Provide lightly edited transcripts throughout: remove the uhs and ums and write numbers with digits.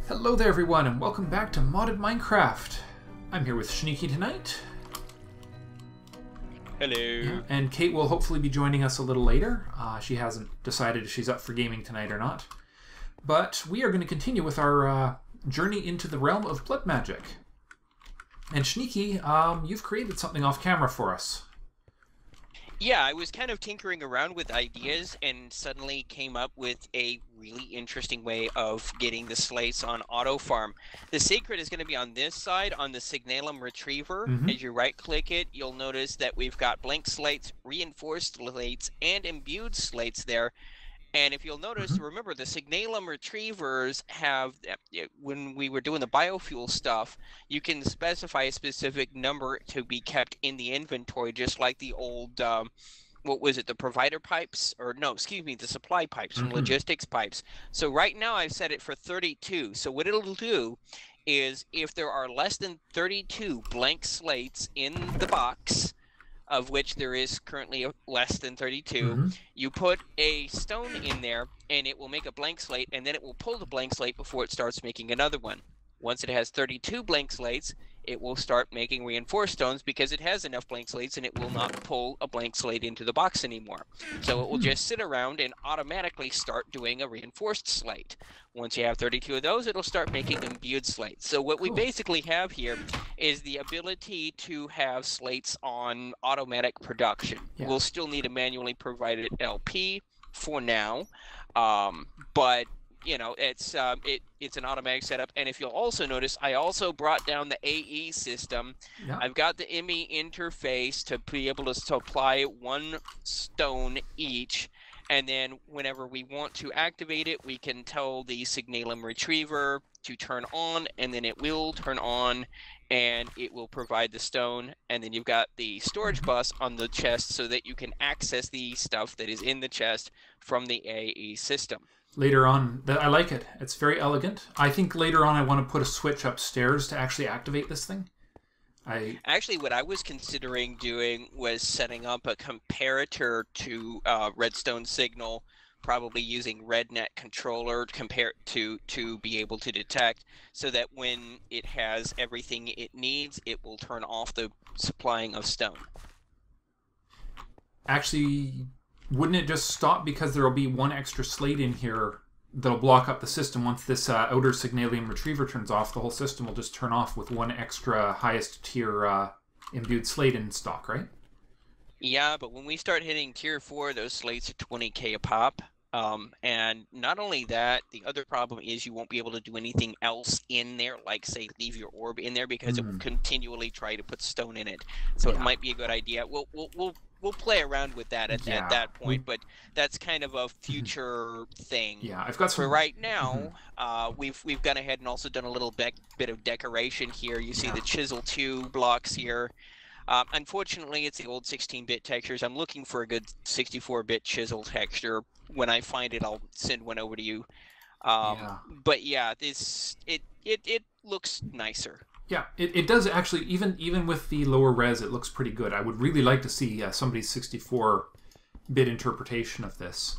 Hello there everyone and welcome back to Modded Minecraft. I'm here with Shneeky tonight. Hello. Yeah, and Kate will hopefully be joining us a little later. She hasn't decided if she's up for gaming tonight or not. But we are going to continue with our journey into the realm of blood magic. And Shneeky, you've created something off camera for us. Yeah, I was kind of tinkering around with ideas and suddenly came up with a really interesting way of getting the slates on auto farm. The secret is going to be on this side, on the Signalum Retriever. As you right click it, you'll notice that we've got blank slates, reinforced slates, and imbued slates there. And if you'll notice, remember the Signalum Retrievers have, when we were doing the biofuel stuff, you can specify a specific number to be kept in the inventory, just like the old, what was it, the provider pipes? Or no, excuse me, the supply pipes from logistics pipes. So right now I've set it for 32. So what it'll do is if there are less than 32 blank slates in the box, of which there is currently less than 32, you put a stone in there and it will make a blank slate, and then it will pull the blank slate before it starts making another one. Once it has 32 blank slates, it will start making reinforced stones because it has enough blank slates and it will not pull a blank slate into the box anymore. So it will just sit around and automatically start doing a reinforced slate. Once you have 32 of those, it'll start making imbued slates. So what we basically have here is the ability to have slates on automatic production. We'll still need a manually provided LP for now, but you know, it's an automatic setup. And if you'll also notice, I also brought down the AE system. I've got the ME interface to be able to supply one stone each. And then whenever we want to activate it, we can tell the Signalum Retriever to turn on, and then it will turn on, and it will provide the stone. And then you've got the storage bus on the chest so that you can access the stuff that is in the chest from the AE system. Later on, I like it. It's very elegant. I think later on I want to put a switch upstairs to actually activate this thing. Actually, what I was considering doing was setting up a comparator to Redstone Signal, probably using RedNet controller to be able to detect, so that when it has everything it needs, it will turn off the supplying of stone. Actually, wouldn't it just stop because there will be one extra slate in here that'll block up the system? Once this outer Signalum Retriever turns off, the whole system will just turn off with one extra highest tier imbued slate in stock, right? Yeah, but when we start hitting tier 4, those slates are 20k a pop. And not only that, the other problem is you won't be able to do anything else in there, like say leave your orb in there, because it will continually try to put stone in it. So it might be a good idea. We'll play around with that at that point, but that's kind of a future thing. Yeah, I've got some... For right now, we've gone ahead and also done a little bit of decoration here. You see the Chisel 2 blocks here. Unfortunately, it's the old 16-bit textures. I'm looking for a good 64-bit chisel texture. When I find it, I'll send one over to you. But yeah, it looks nicer. Yeah, it does actually. Even with the lower res, it looks pretty good. I would really like to see somebody's 64-bit interpretation of this.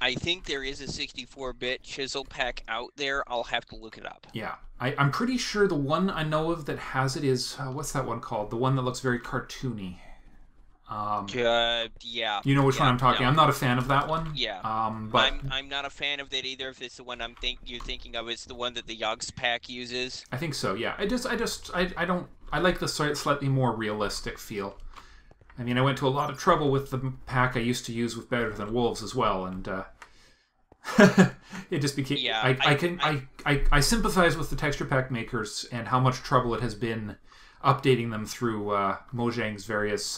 I think there is a 64-bit chisel pack out there. I'll have to look it up. Yeah, I'm pretty sure the one I know of that has it is, what's that one called? The one that looks very cartoony. Yeah. You know which one I'm talking. I'm not a fan of that one. Yeah. But I'm not a fan of that either. If it's the one you're thinking of, it's the one that the Yogs pack uses. I think so. Yeah. I like the slightly more realistic feel. I mean, I went to a lot of trouble with the pack I used to use with Better Than Wolves as well, and it just became. Yeah. I sympathize with the texture pack makers and how much trouble it has been updating them through Mojang's various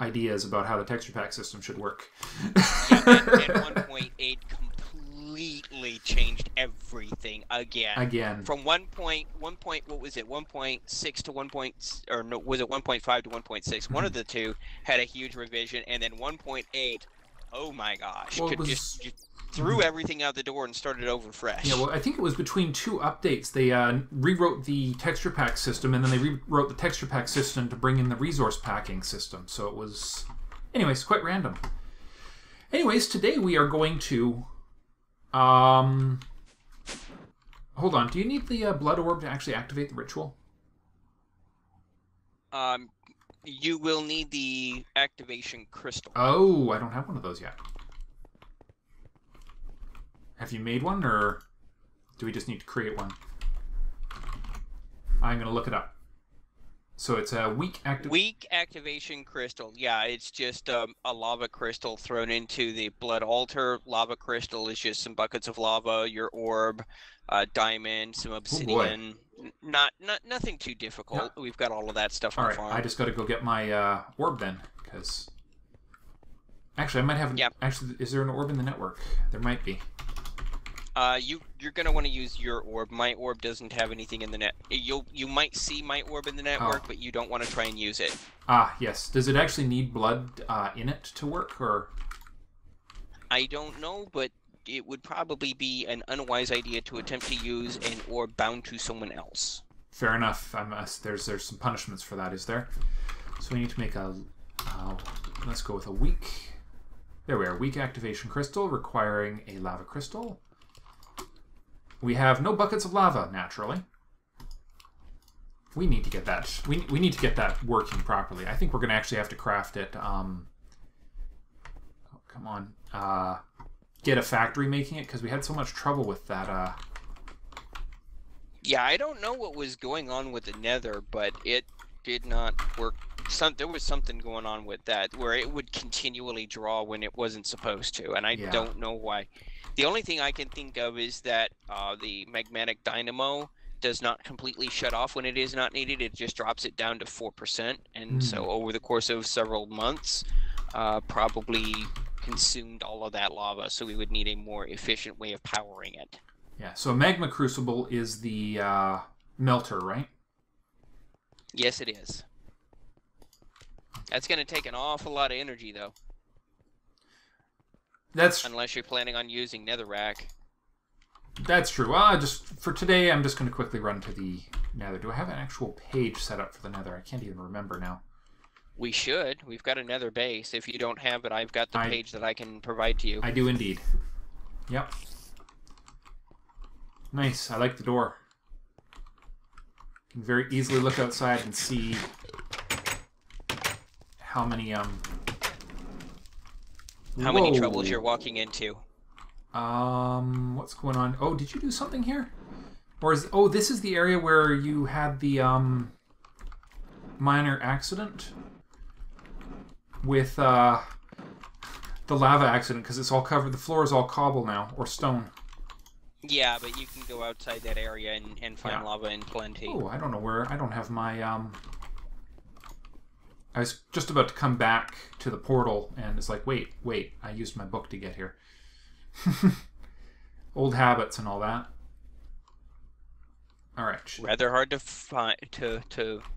ideas about how the texture pack system should work. And 1.8 completely changed everything again. From what was it? 1.6 to 1. Or no, was it 1.5 to 1.6? One of the two had a huge revision, and then 1.8. Oh my gosh! Well, just threw everything out the door and started over fresh. Yeah, well, I think it was between two updates. They rewrote the texture pack system, and then they rewrote the texture pack system to bring in the resource packing system. So it was, anyways, quite random. Anyways, today we are going to Hold on. Do you need the blood orb to actually activate the ritual? You will need the activation crystal. Oh, I don't have one of those yet. Have you made one, or do we just need to create one? I'm going to look it up. So it's a weak activation crystal. Yeah, it's just a lava crystal thrown into the blood altar. Lava crystal is just some buckets of lava, your orb, diamond, some obsidian. Nothing too difficult. Yeah. We've got all of that stuff on farm. I just got to go get my orb then, because actually I might have. Yeah. Actually, is there an orb in the network? There might be. You're gonna want to use your orb. My orb doesn't have anything in the net. You might see my orb in the network, but you don't want to try and use it. Ah, yes. Does it actually need blood in it to work, or? I don't know, but it would probably be an unwise idea to attempt to use an orb bound to someone else. Fair enough. There's some punishments for that, is there? So we need to make a. Let's go with a weak. There we are. Weak activation crystal requiring a lava crystal. We have no buckets of lava, naturally. We need to get that. We need to get that working properly. I think we're going to actually have to craft it. Oh, come on. Get a factory making it, because we had so much trouble with that. Yeah, I don't know what was going on with the nether, but it did not work. There was something going on with that, where it would continually draw when it wasn't supposed to, and I don't know why. The only thing I can think of is that the magmatic dynamo does not completely shut off when it is not needed. It just drops it down to 4%. And so over the course of several months, probably consumed all of that lava. So we would need a more efficient way of powering it. Yeah, so magma crucible is the melter, right? Yes, it is. That's going to take an awful lot of energy, though. Unless you're planning on using netherrack. That's true. Just for today, I'm just going to quickly run to the nether. Do I have an actual page set up for the nether? I can't even remember now. We should. We've got a nether base. If you don't have it, I've got the page that I can provide to you. I do indeed. Yep. Nice. I like the door. You can very easily look outside and see how many How many troubles you're walking into? What's going on? Oh, did you do something here? Or this is the area where you had the minor accident with the lava accident, because it's all covered. The floor is all cobble now, or stone. Yeah, but you can go outside that area and find lava in plenty. Oh, I don't know where. I don't have my I was just about to come back to the portal, and it's like, wait, I used my book to get here. Old habits and all that. All right. Rather hard to find.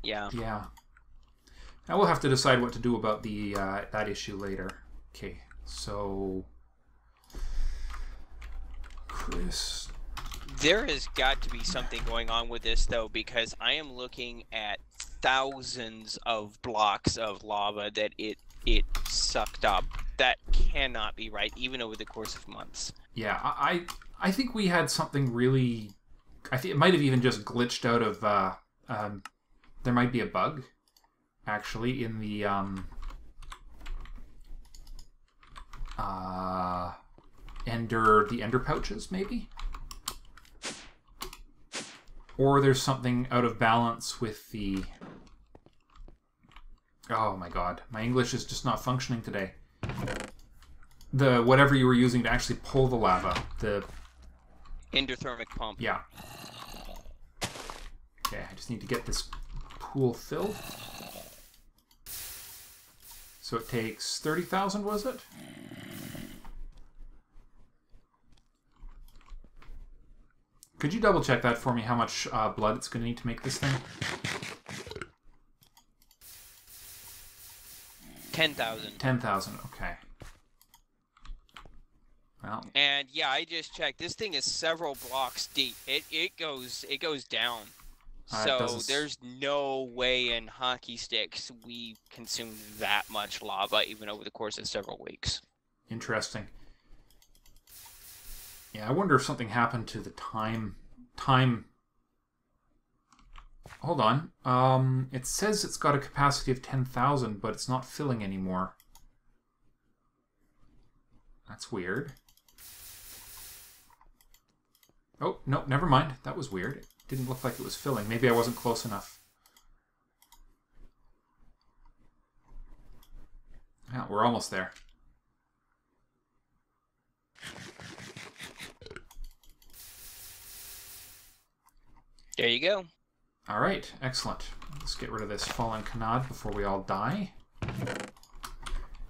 Yeah. Yeah. Now we'll have to decide what to do about the that issue later. Okay, so Chris. There has got to be something going on with this, though, because I am looking at thousands of blocks of lava that it sucked up. That cannot be right, even over the course of months. Yeah, I think we had something really. I think it might have even just glitched out of. There might be a bug, actually, in the ender pouches, maybe. Or there's something out of balance with the... Oh my god. My English is just not functioning today. The whatever you were using to actually pull the lava. The... Endothermic pump. Yeah. Okay, I just need to get this pool filled. So it takes 30,000, was it? Could you double check that for me, how much blood it's going to need to make this thing? 10,000. 10,000, okay. Well. And yeah, I just checked. This thing is several blocks deep. It goes down. So there's no way in hockey sticks we consumed that much lava even over the course of several weeks. Interesting. Yeah, I wonder if something happened to the time time. Hold on. It says it's got a capacity of 10,000, but it's not filling anymore. That's weird. Oh, no, never mind. That was weird. It didn't look like it was filling. Maybe I wasn't close enough. Yeah, we're almost there. There you go. All right, excellent. Let's get rid of this fallen canard before we all die.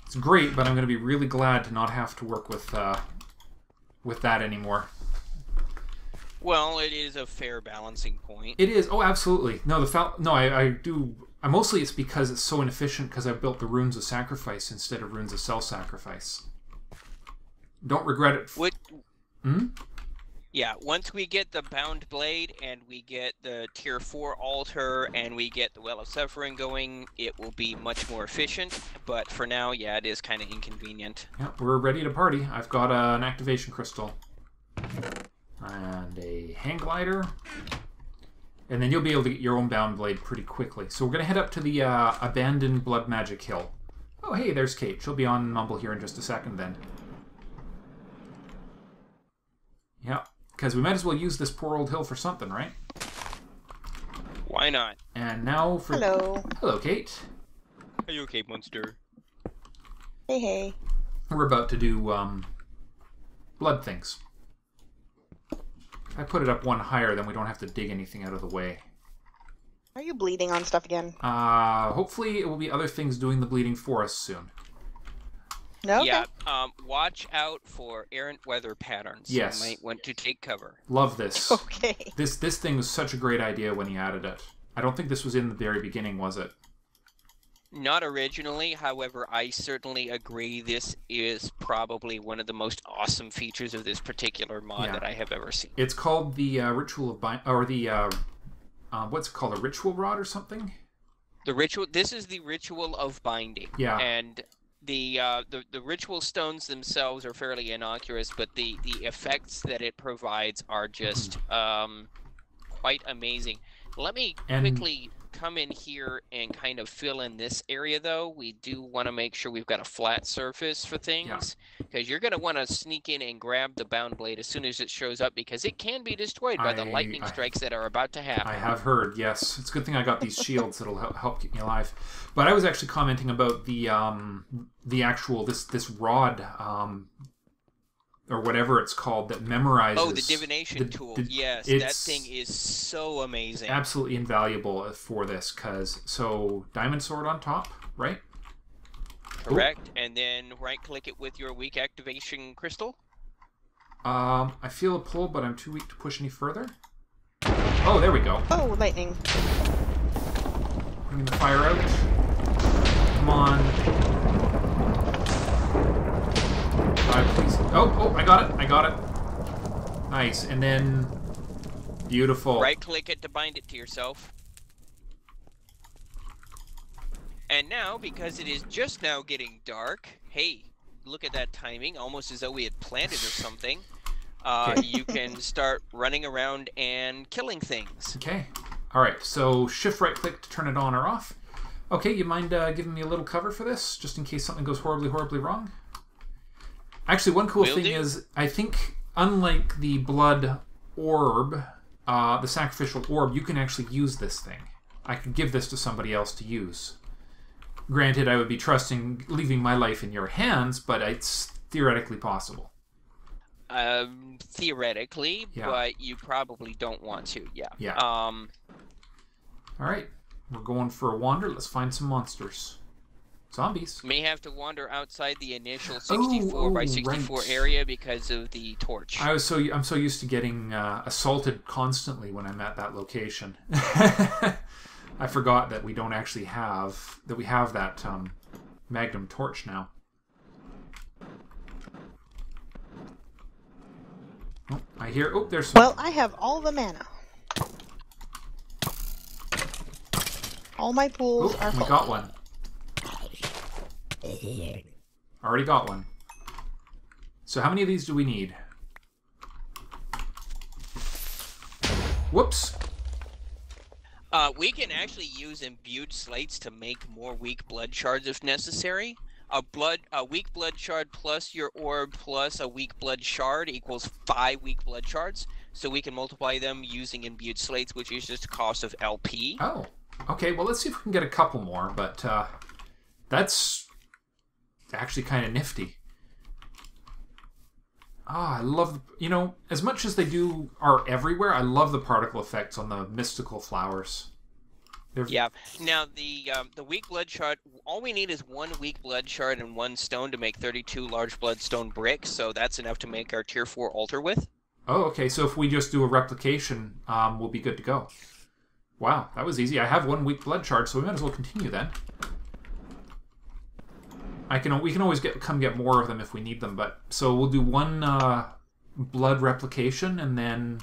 It's great, but I'm going to be really glad to not have to work with that anymore. Well, it is a fair balancing point. It is. Oh, absolutely. No, I do. Mostly it's because it's so inefficient because I built the Runes of Sacrifice instead of Runes of Self-Sacrifice. Don't regret it. Yeah, once we get the Bound Blade and we get the Tier 4 Altar and we get the Well of Suffering going, it will be much more efficient. But for now, yeah, it is kind of inconvenient. Yeah, we're ready to party. I've got an Activation Crystal. And a Hang Glider. And then you'll be able to get your own Bound Blade pretty quickly. So we're going to head up to the abandoned Blood Magic Hill. Oh, hey, there's Kate. She'll be on Mumble here in just a second then. Yeah, because we might as well use this poor old hill for something, right? Why not? And now for... Hello. Hello, Kate. Are you okay, monster? Hey, hey. We're about to do blood things. If I put it up one higher, then we don't have to dig anything out of the way. Are you bleeding on stuff again? Hopefully it will be other things doing the bleeding for us soon. No? Okay. Yeah, watch out for errant weather patterns. Yes. You might want to take cover. Love this. Okay. This thing was such a great idea when he added it. I don't think this was in the very beginning, was it? Not originally, however, I certainly agree this is probably one of the most awesome features of this particular mod that I have ever seen. It's called the Ritual of or the what's it called, a Ritual Rod or something? The ritual. This is the Ritual of Binding. Yeah. And the ritual stones themselves are fairly innocuous, but the effects that it provides are just quite amazing. Let me quickly come in here and kind of fill in this area, though. We do want to make sure we've got a flat surface for things, because you're going to want to sneak in and grab the Bound Blade as soon as it shows up, because it can be destroyed by the lightning strikes that are about to happen. I have heard, yes. It's a good thing I got these shields that'll help keep me alive. But I was actually commenting about the actual this rod or whatever it's called that memorizes. Oh, the divination tool. Yes, that thing is so amazing. Absolutely invaluable for this, so diamond sword on top, right? Correct. Ooh. And then right-click it with your weak activation crystal. I feel a pull, but I'm too weak to push any further. Oh, there we go. Oh, lightning. Bringing the fire out. Come on. Please. Oh, I got it. Nice. And then, beautiful. Right-click it to bind it to yourself. And now, because it is just now getting dark, hey, look at that timing, almost as though we had planned it or something. You can start running around and killing things. Okay. All right. So shift right-click to turn it on or off. Okay, you mind giving me a little cover for this, just in case something goes horribly, horribly wrong? Actually, one cool thing is, I think, unlike the blood orb, the sacrificial orb, you can actually use this thing. I could give this to somebody else to use. Granted, I would be leaving my life in your hands, but it's theoretically possible. Theoretically, but you probably don't want to, Yeah. All right, we're going for a wander. Let's find some monsters. Zombies. May have to wander outside the initial 64 by 64 area because of the torch. I'm so used to getting assaulted constantly when I'm at that location. I forgot that we don't actually have that magnum torch now. Oh, I hear. Oh, there's some. Well, I have all the mana. All my pools are full. We got one. Already got one. So how many of these do we need? Whoops. We can actually use imbued slates to make more weak blood shards if necessary. A weak blood shard plus your orb plus a weak blood shard equals 5 weak blood shards. So we can multiply them using imbued slates, which is just a cost of LP. Oh, okay. Well, let's see if we can get a couple more, but that's actually kind of nifty. Ah, I love, you know, as much as they are everywhere, I love the particle effects on the mystical flowers. Yeah. Now, the weak blood shard, all we need is 1 weak blood shard and 1 stone to make 32 large bloodstone bricks, so that's enough to make our tier 4 altar with. Oh, okay. So if we just do a replication, we'll be good to go. Wow, that was easy. I have 1 weak blood shard, so we might as well continue then. We can always come get more of them if we need them, but so we'll do 1 blood replication and then.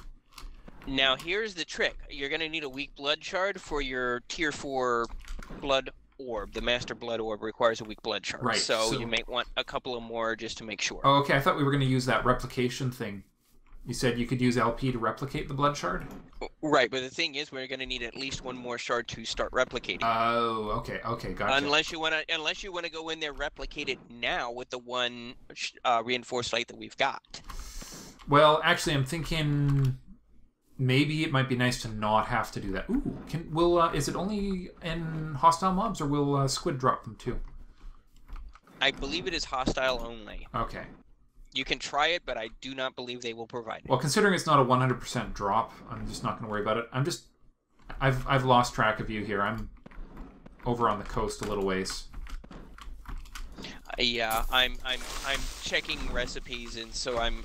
Now here's the trick. You're going to need a weak blood shard for your tier 4 blood orb. The master blood orb requires a weak blood shard. Right. So you may want a couple of more just to make sure. Oh, okay. I thought we were going to use that replication thing. You said you could use LP to replicate the blood shard? Right, but the thing is we're going to need at least 1 more shard to start replicating. Oh, okay. Okay, gotcha. Unless you want to go in there replicate it now with the 1 reinforced slate that we've got. Well, actually I'm thinking maybe it might be nice to not have to do that. Ooh, is it only in hostile mobs, or will squid drop them too? I believe it is hostile only. Okay. You can try it, but I do not believe they will provide it. Well, considering it's not a 100% drop, I'm just not going to worry about it. I've lost track of you here. I'm over on the coast a little ways. Yeah, I'm checking recipes, and so I'm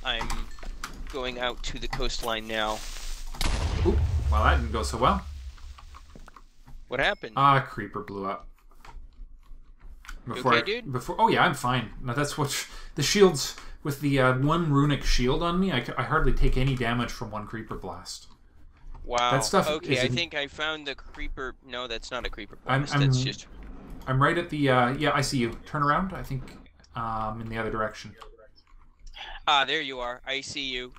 going out to the coastline now. Oop, well, that didn't go so well. What happened? Creeper blew up. Okay, dude? Oh yeah, I'm fine. Now that's what the shields with the 1 runic shield on me. I hardly take any damage from 1 creeper blast. Wow. That stuff. Okay, I think I found the creeper. No, that's not a creeper blast. That's just. I'm right at the. Yeah, I see you. Turn around. I think in the other direction. There you are. I see you.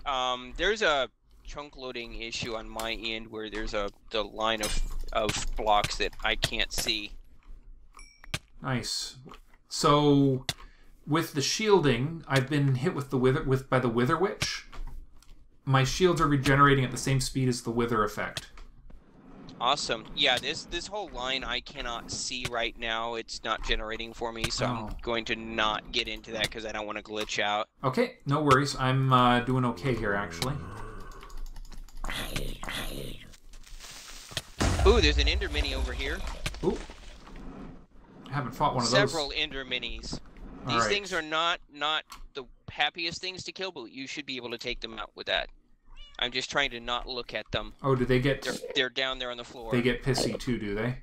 There's a chunk loading issue on my end where there's the line of blocks that I can't see. Nice. So, with the shielding, I've been hit with by the Wither Witch. My shields are regenerating at the same speed as the Wither effect. Awesome. Yeah, this whole line I cannot see right now. It's not generating for me, so I'm going to not get into that because I don't want to glitch out. Okay, no worries. I'm doing okay here, actually. Ooh, there's an ender mini over here. Ooh. I haven't fought one of those. Several ender minis. These things are not the happiest things to kill, but you should be able to take them out with that. I'm just trying to not look at them. Oh, do they get... They're down there on the floor. They get pissy too, do they?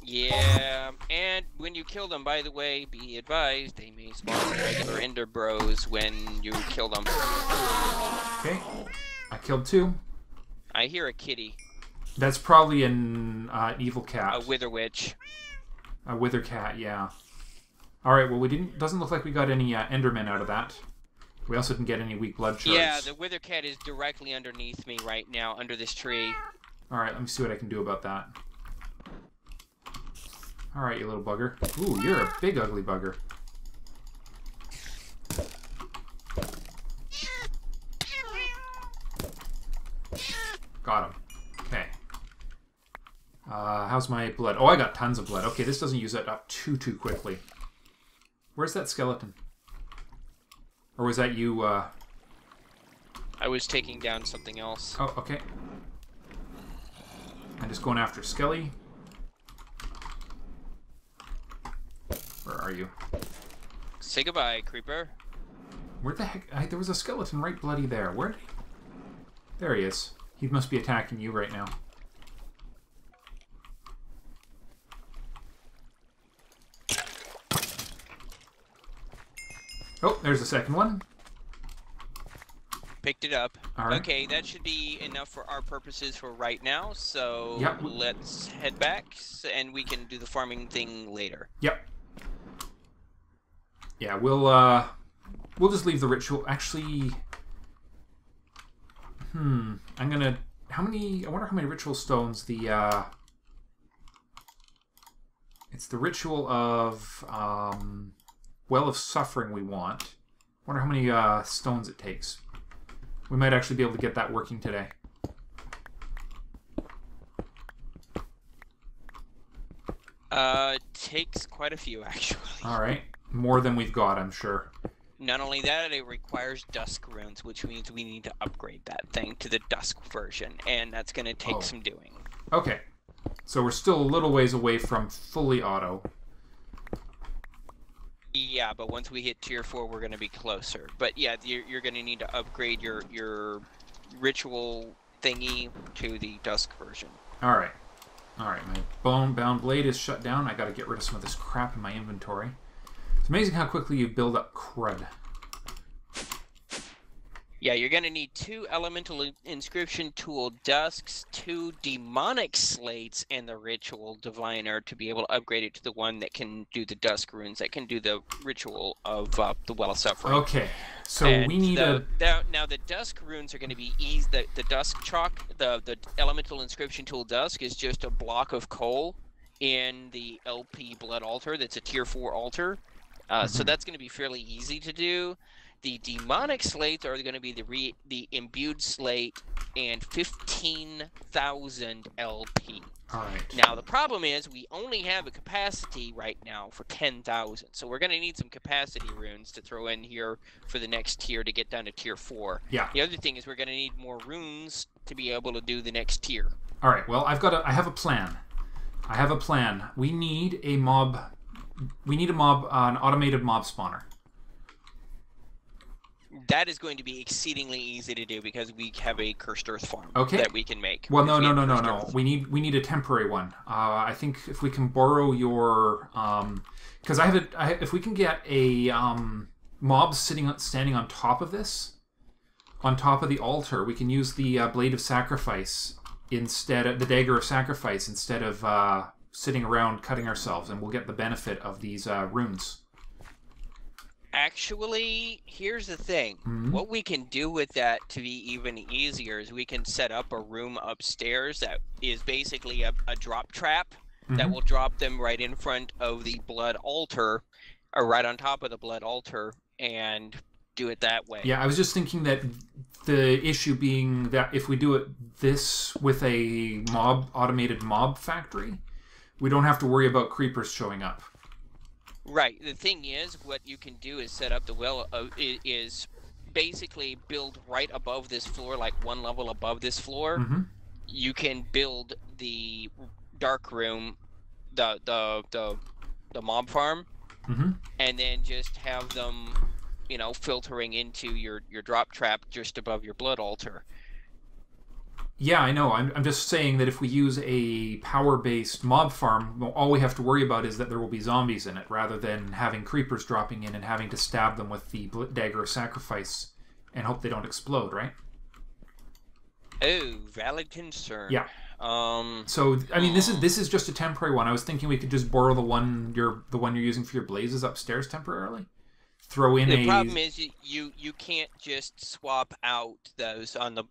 Yeah, and when you kill them, by the way, be advised, they may spawn regular ender bros when you kill them. Okay, I killed 2. I hear a kitty. That's probably an evil cat. A wither witch. A wither cat, yeah. Alright, well, doesn't look like we got any endermen out of that. We also didn't get any weak blood shards. Yeah, the wither cat is directly underneath me right now, under this tree. Alright, let me see what I can do about that. Alright, you little bugger. Ooh, you're a big ugly bugger. Got him. Okay. How's my blood? Oh, I got tons of blood. Okay, this doesn't use that up too quickly. Where's that skeleton? Or was that you, I was taking down something else. Oh, okay. I'm just going after Skelly. Where are you? Say goodbye, creeper. Where the heck? There was a skeleton right bloody there. Where did he... There he is. He must be attacking you right now. Oh, there's the second one. Picked it up. All right. Okay, that should be enough for our purposes for right now. So yep. Let's head back, and we can do the farming thing later. Yep. Yeah, we'll just leave the ritual. Actually, I'm gonna how many... I wonder how many ritual stones the... It's the ritual of Well of Suffering we want. I wonder how many stones it takes. We might actually be able to get that working today. Takes quite a few, actually. Alright. More than we've got, I'm sure. Not only that, it requires dusk runes, which means we need to upgrade that thing to the dusk version, and that's going to take some doing. Okay. So we're still a little ways away from fully auto. Yeah, but once we hit tier 4, we're going to be closer. But yeah, you're going to need to upgrade your ritual thingy to the dusk version. Alright. Alright, my bone-bound blade is shut down. I got to get rid of some of this crap in my inventory. It's amazing how quickly you build up crud. Yeah, you're going to need 2 elemental inscription tool dusks, 2 demonic slates, and the ritual diviner to be able to upgrade it to the one that can do the dusk runes, that can do the ritual of the Well of Suffering. Okay, so and we need now the dusk runes are going to be easy. The dusk chalk, the elemental inscription tool dusk is just a block of coal in the LP blood altar. That's a tier 4 altar, so that's going to be fairly easy to do. The demonic slates are going to be the imbued slate and 15,000 LP. All right. Now the problem is we only have a capacity right now for 10,000, so we're going to need some capacity runes to throw in here for the next tier to get down to tier 4. Yeah. The other thing is we're going to need more runes to be able to do the next tier. All right. Well, I have a plan. I have a plan. We need a mob. We need an automated mob spawner. That is going to be exceedingly easy to do because we have a cursed earth farm that we can make. Well, no. We need a temporary one. I think if we can borrow your, because if we can get a mob standing on top of this, on top of the altar, we can use the blade of sacrifice instead of the dagger of sacrifice instead of sitting around cutting ourselves, and we'll get the benefit of these runes. Actually, here's the thing. What we can do with that to be even easier is we can set up a room upstairs that is basically a drop trap that will drop them right in front of the blood altar, or right on top of the blood altar, and do it that way. Yeah, I was just thinking that the issue being that if we do this with a automated mob factory, we don't have to worry about creepers showing up. Right. The thing is, what you can do is set up the well is basically build right above this floor, like one level above this floor. You can build the dark room, the mob farm, and then just have them, filtering into your drop trap just above your blood altar. Yeah, I know. I'm just saying that if we use a power-based mob farm, all we have to worry about is that there will be zombies in it, rather than having creepers dropping in and having to stab them with the dagger of sacrifice and hope they don't explode, right? Oh, valid concern. Yeah. So I mean, this is just a temporary one. I was thinking we could just borrow the one you're using for your blazes upstairs temporarily. Throw in the problem is you can't just swap out those on the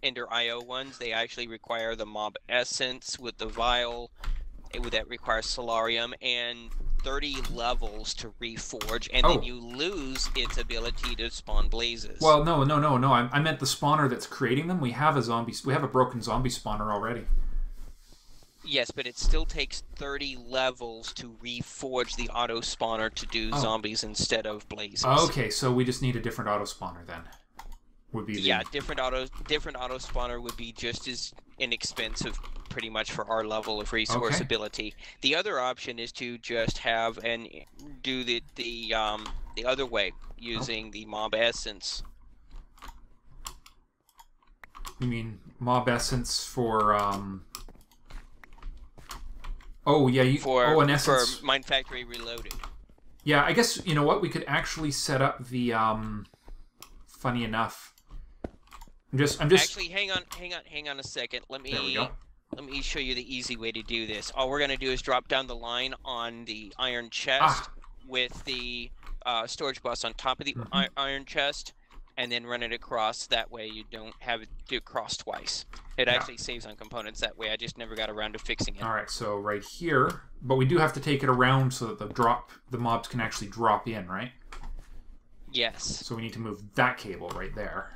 Ender IO ones. They actually require the mob essence with the vial. That requires solarium and 30 levels to reforge, and then you lose its ability to spawn blazes. Well, no. I meant the spawner that's creating them. We have a broken zombie spawner already. Yes, but it still takes 30 levels to reforge the auto spawner to do zombies instead of blazes. Okay, so we just need a different auto spawner then. Different auto spawner would be just as inexpensive, pretty much, for our level of resource ability. The other option is to just have and do the other way using the mob essence. You mean mob essence for an essence for Minefactory Reloaded. Yeah, I guess you know what, we could actually set up the funny enough. I'm just actually hang on a second. Let me show you the easy way to do this. All we're gonna do is drop down the line on the iron chest with the storage bus on top of the iron chest, and then run it across. That way you don't have it do cross twice. It actually saves on components that way. I just never got around to fixing it. All right, so right here, but we do have to take it around so that the mobs can actually drop in, right? Yes. So we need to move that cable right there.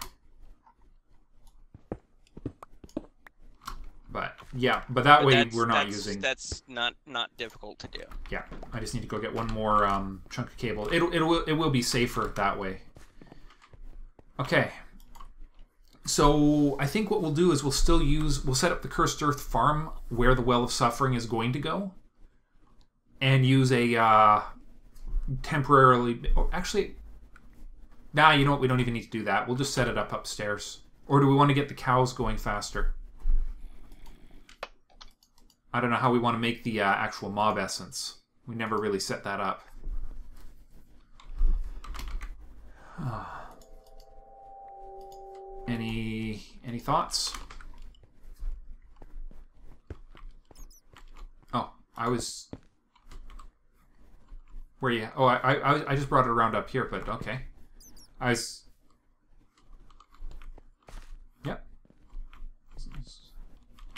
But yeah, but that way we're not using. That's not difficult to do. Yeah, I just need to go get one more chunk of cable. It will be safer that way. Okay. So I think what we'll do is we'll set up the Cursed Earth farm where the Well of Suffering is going to go, and use a temporarily. Oh, actually, nah. You know what? We don't even need to do that. We'll just set it up upstairs. Or do we want to get the cows going faster? I don't know how we want to make the actual mob essence. We never really set that up. Any thoughts? Oh, I was... Where are you? Oh, I just brought it around up here, but okay. I was... Yep.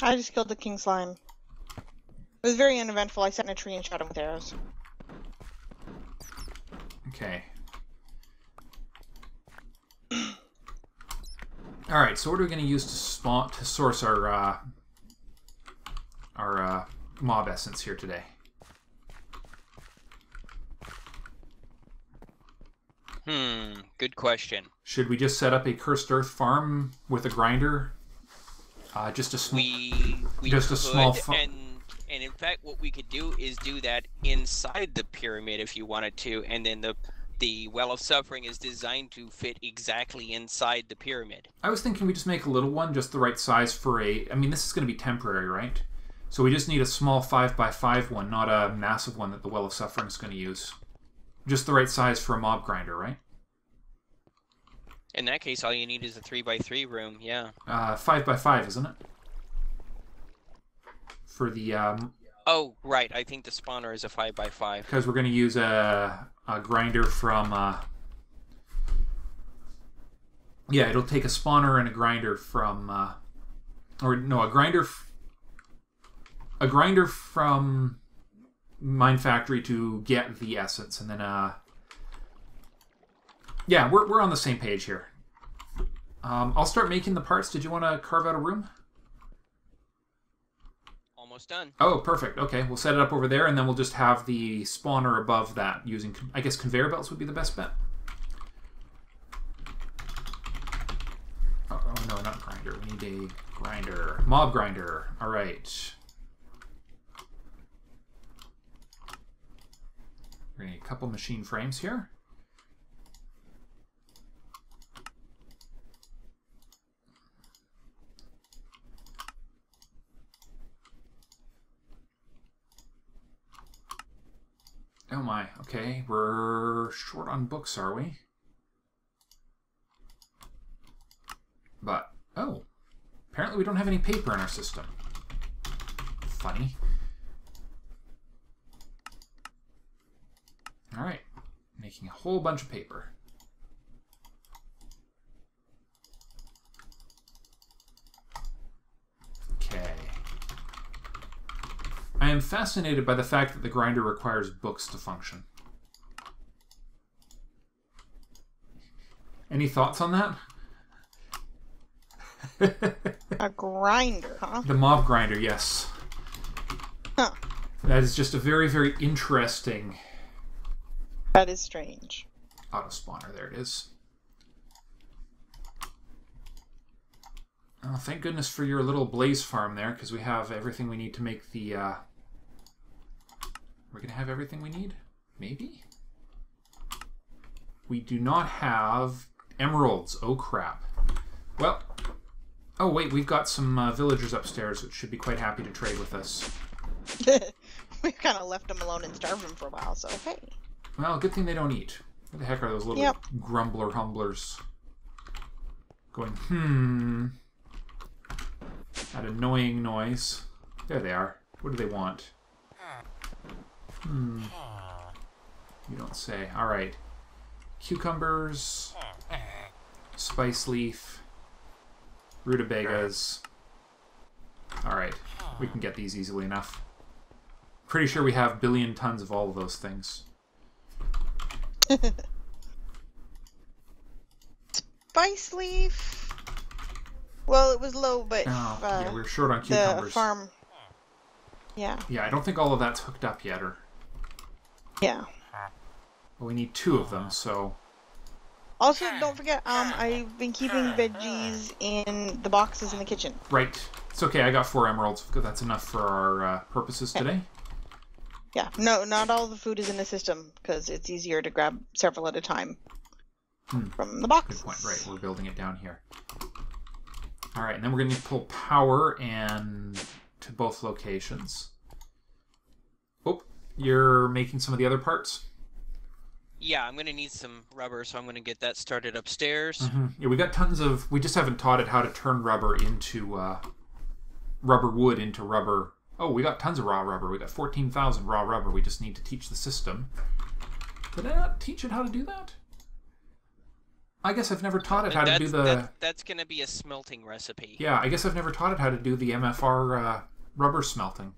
I just killed the king slime. It was very uneventful. I sat in a tree and shot him with arrows. Okay. All right. So what are we going to use to source our mob essence here today? Good question. Should we just set up a Cursed Earth farm with a grinder? Just a small. We just could, a small. And in fact, what we could do is do that inside the pyramid if you wanted to, and then the Well of Suffering is designed to fit exactly inside the pyramid. I was thinking we just make a little one, just the right size for a... I mean, this is going to be temporary, right? So we just need a small 5x5 one, not a massive one that the Well of Suffering is going to use. Just the right size for a mob grinder, right? In that case, all you need is a 3x3 room, yeah. 5x5, isn't it? For the... Oh, right. I think the spawner is a 5x5. Because we're going to use a grinder from... Yeah, it'll take a spawner and a grinder from... or, no, a grinder... A grinder from Minefactory to get the essence, and then... Yeah, we're on the same page here. I'll start making the parts. Did you want to carve out a room? Almost done. Oh, perfect. Okay, we'll set it up over there, and then we'll just have the spawner above that using, I guess, conveyor belts would be the best bet. Oh no, not grinder. We need a grinder. Mob grinder. All right. We're going to need a couple machine frames here. Oh my, okay, we're short on books, are we? But, oh, apparently we don't have any paper in our system. Funny. Alright, making a whole bunch of paper. Okay. I am fascinated by the fact that the grinder requires books to function. Any thoughts on that? A grinder, huh? The mob grinder, yes. Huh. That is just a very, very interesting... That is strange. Auto spawner, there it is. Oh, thank goodness for your little blaze farm there, because we have everything we need to make the... We're going to have everything we need? Maybe? We do not have emeralds. Oh, crap. Well... Oh, wait, we've got some villagers upstairs, which should be quite happy to trade with us. We kind of left them alone and starved them for a while, so hey. Well, good thing they don't eat. What the heck are those little grumbler humblers? Going, That annoying noise. There they are. What do they want? You don't say. Alright. Cucumbers. Spice leaf. Rutabagas. Alright, we can get these easily enough. Pretty sure we have billion tons of all of those things. Spice leaf. Well, it was low, but Oh, yeah, we're short on cucumbers. The farm. Yeah. Yeah, I don't think all of that's hooked up yet, or... Yeah. Well, we need 2 of them, so... Also, don't forget, I've been keeping veggies in the boxes in the kitchen. Right. It's okay, I got 4 emeralds, because that's enough for our purposes today. Yeah, no, not all the food is in the system, because it's easier to grab several at a time from the boxes. Good point, right, we're building it down here. Alright, and then we're going to need to pull power and to both locations. Oh, you're making some of the other parts? Yeah, I'm going to need some rubber, so I'm going to get that started upstairs. Yeah, we got tons of... We just haven't taught it how to turn rubber into... rubber wood into rubber... Oh, we got tons of raw rubber. We got 14,000 raw rubber. We just need to teach the system. Did I not teach it how to do that? I guess I've never taught it how to do the... That's going to be a smelting recipe. Yeah, I guess I've never taught it how to do the MFR rubber smelting.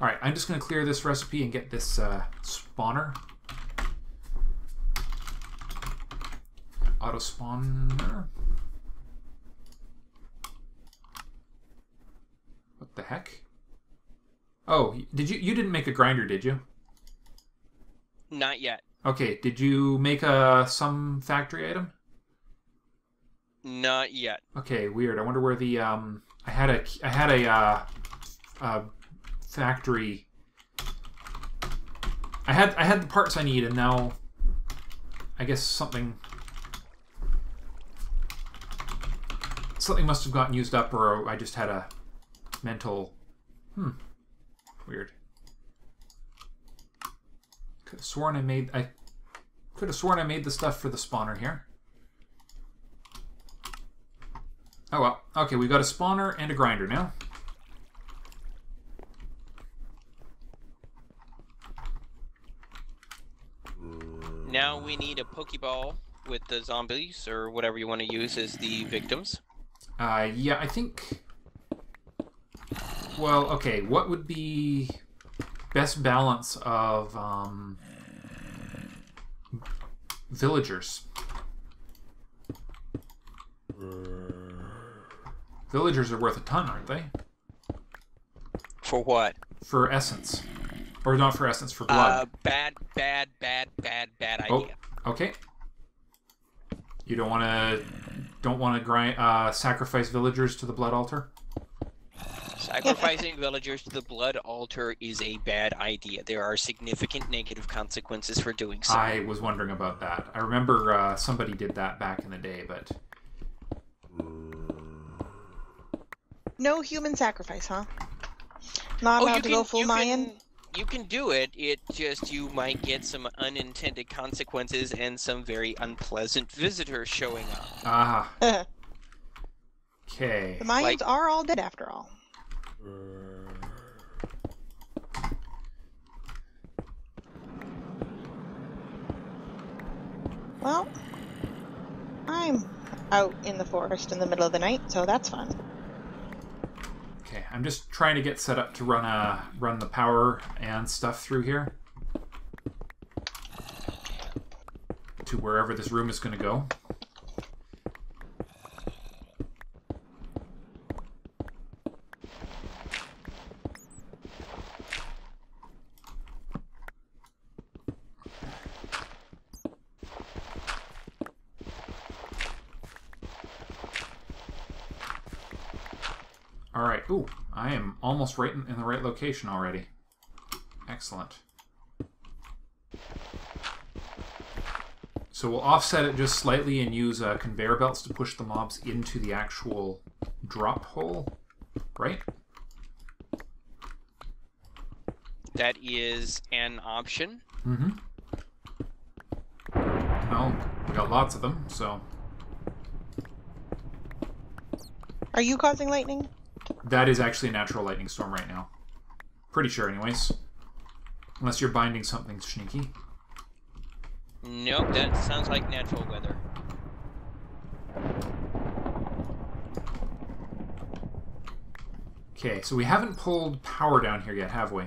Alright, I'm just going to clear this recipe and get this spawner. Auto spawner. What the heck? Oh, you didn't make a grinder, did you? Not yet. Okay, did you make some factory item? Not yet. Okay, weird. I wonder where the I had a factory. I had the parts I need, and now I guess something must have gotten used up, or I just had a mental weird. Could have sworn I made the stuff for the spawner here. Oh well. Okay, we got a spawner and a grinder now. Now we need a Pokeball with the zombies, or whatever you want to use as the victims. Yeah, I think... Well, okay, what would be best balance of villagers? Villagers are worth a ton, aren't they? For what? For essence. Or not for essence, for blood. Bad idea. Oh, okay. You don't want to grind sacrifice villagers to the blood altar? Sacrificing villagers to the blood altar is a bad idea. There are significant negative consequences for doing so. I was wondering about that. I remember somebody did that back in the day, but... No human sacrifice, huh? Not allowed to go full Mayan? You can do it. It just, you might get some unintended consequences and some very unpleasant visitors showing up. Ah. Okay. The Mayans are all dead after all. Well, I'm out in the forest in the middle of the night, so that's fun. Okay, I'm just trying to get set up to run the power and stuff through here to wherever this room is going to go. Alright, ooh, I am almost right in the right location already. Excellent. So we'll offset it just slightly and use conveyor belts to push the mobs into the actual drop hole, right? That is an option. Mm-hmm. Well, we got lots of them, so... Are you causing lightning? That is actually a natural lightning storm right now. Pretty sure, anyways. Unless you're binding something, Shneeky. Nope, that sounds like natural weather. Okay, so we haven't pulled power down here yet, have we?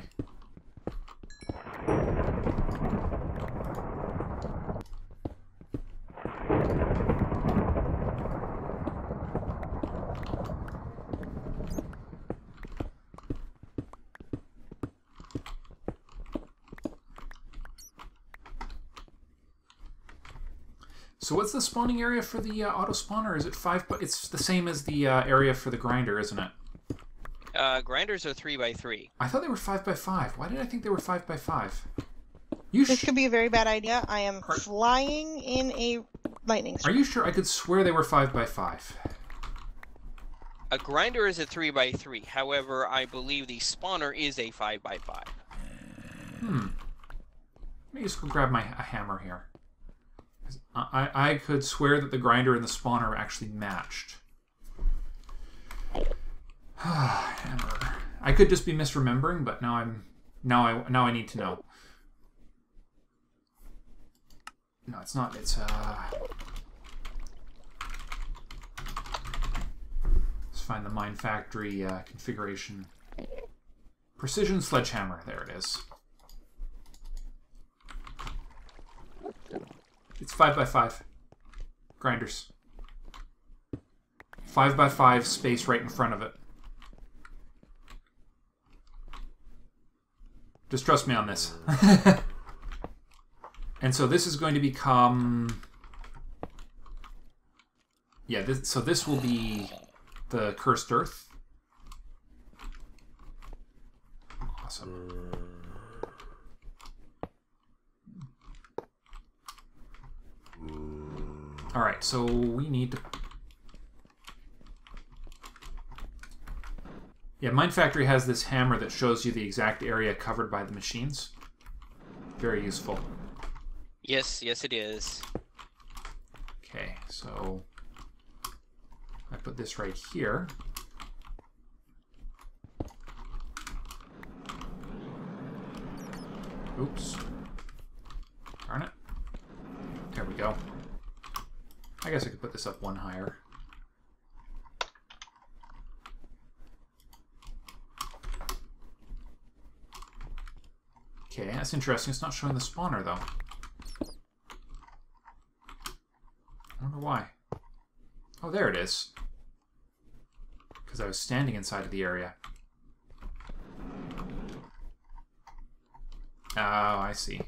So what's the spawning area for the auto spawner? Is it 5? But it's the same as the area for the grinder, isn't it? Grinders are 3x3. I thought they were 5x5. Why did I think they were 5x5? This could be a very bad idea. I am flying in a lightning Are strike. you sure? I could swear they were 5x5. A grinder is a 3x3. However, I believe the spawner is a 5x5. Let me just go grab a hammer here. I could swear that the grinder and the spawner actually matched. Hammer. I could just be misremembering, but now I need to know. No, it's not. It's let's find the Minefactory configuration. Precision sledgehammer. There it is. It's 5x5. Grinders. 5x5 space right in front of it. Just trust me on this. And so this is going to become... Yeah, so this will be the Cursed Earth. Awesome. Alright, so we need to... Yeah, Minefactory has this hammer that shows you the exact area covered by the machines. Very useful. Yes, yes it is. Okay, so... I put this right here. Oops. Darn it. There we go. I guess I could put this up one higher. Okay, that's interesting. It's not showing the spawner, though. I wonder why. Oh, there it is. Because I was standing inside of the area. Oh, I see.